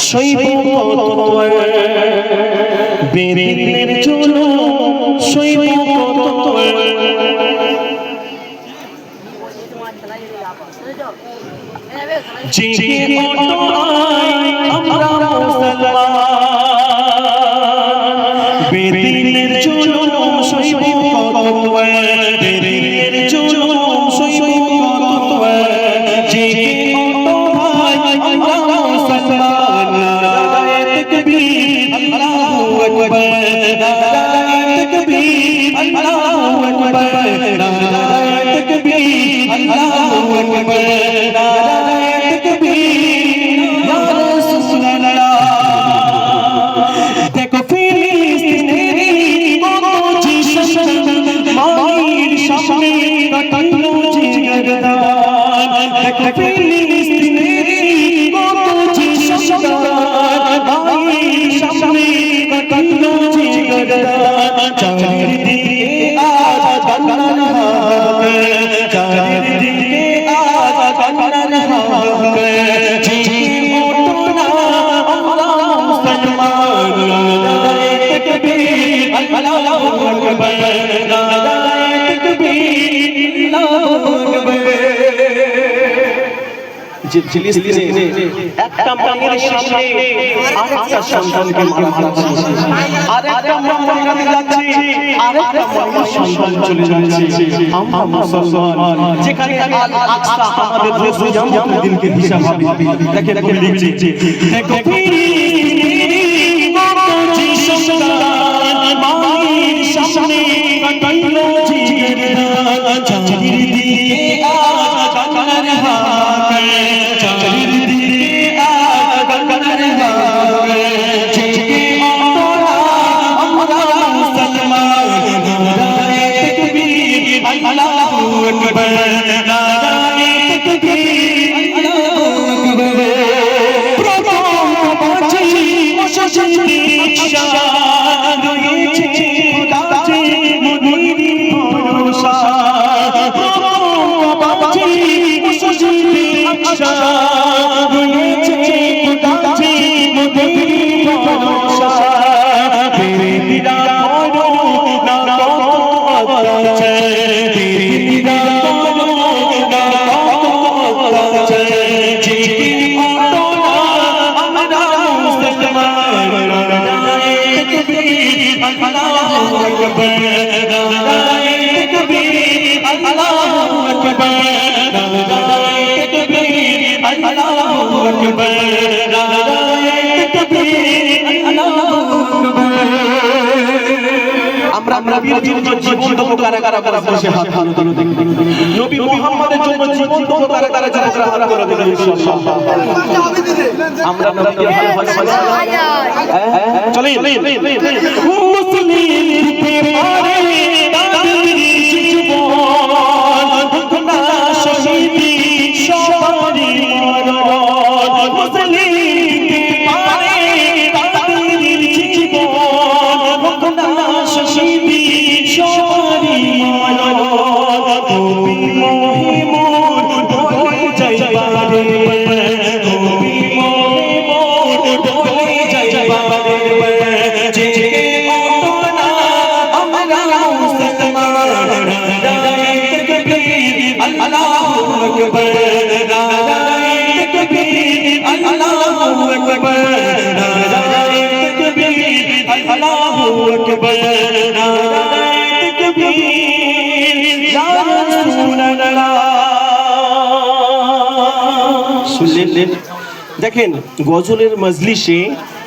শৈব কত বেরিনের জন্য শৈব কত জেগে ওঠো আমরা মুসলমান বেরিনের জন্য শৈব কত বেরিনের জন্য শৈব কত জেগে ওঠো ভাই আমরা মুসলমান নারায়ে তাকবীর আল্লাহু আকবার নারায়ে তাকবীর আল্লাহু আকবার নারায়ে তাকবীর আল্লাহু আকবার নারায়ে তাকবীর ইয়া রাসূলুল্লাহ দেখো ফিলিস্তিনের কত জিশন মায়ের সামনে কাটানো জিগরদান দেখো ফিলিস্তিনের কত জিশন মায়ের সামনে কাটানো জিগরদান চারিদিকে আজ কান্নার হাক চারিদিকে আজ কান্নার হাক জেগে ওঠো না আমরা মুসলমান নারায়ে তাকবীর আল্লাহু আকবার নারায়ে তাকবীর আল্লাহু আকবার যে ফিলিস্তিনে একটা মায়ের সামনে আরেকটা সন্তানকে মারা হচ্ছে আরেকটা মা মরে যাচ্ছে আরেকটা মায়ের সন্তান চলে যাচ্ছে আমরা মুসলমান যেখানে আল আকসা আমাদের রোজে জামাতের দিনকে দিশা হবে দেখেন কবি লিখছে দেখো কত জিশন মায়ের সামনে কাটাইলো জিগরদান চারিদিকে আজ কান্নার হাক চারিদিকে আজ কান্নার হাক জেগে ওঠো না আমরা মুসলমান নারায়ে তাকবীর আল্লাহু আকবার নারায়ে তাকবীর আল্লাহু আকবার প্রথম বাঁচি মশাশিনী ইচ্ছা রয়েছে খোদাতে মনির ভরসা প্রথম বাঁচি মশাশিনী ইচ্ছা রয়েছে খোদাতে মনির ভরসা বেরিরা করো না কত আছে বেরিরা করো না কত আছে জেগে ওঠো না আমরা মুসলমান নারায়ে তাকবীর আল্লাহু আকবার নারায়ে তাকবীর আল্লাহু আকবার নারায়ে তাকবীর আল্লাহু আকবার নারায়ে তাকবীর আল্লাহু আকবার আমরা নবীর জন্য জীবন দেব কারা কারা বলা বসে হাত তুলে দেখুন নবী মুহাম্মদের জন্য জীবন দেব কারা কারা যুবকরা হাত তুলে দেখুন ইনশাআল্লাহ আমরা নবীকে ভালোবাসি চলেন মুসলিম পেপারে তাদের জীবন না শহীদি সবারই মরণ মুসলিম পেপারে তাদের জীবন না শহীদি সবারই মরণ কবি মহিমুর বলে যাই বারে কবি মহিমুর বলে যাই বারে জেগে ওঠো না আমরা মুসলমান নারায়ে তাকবীর আল্লাহু আকবার নারায়ে তাকবীর আল্লাহু আকবার নারায়ে তাকবীর আল্লাহু আকবার নারায়ে তাকবীর ইয়া রাসূলুল্লাহ শুনলেন দেখেন গজলের মজলিসে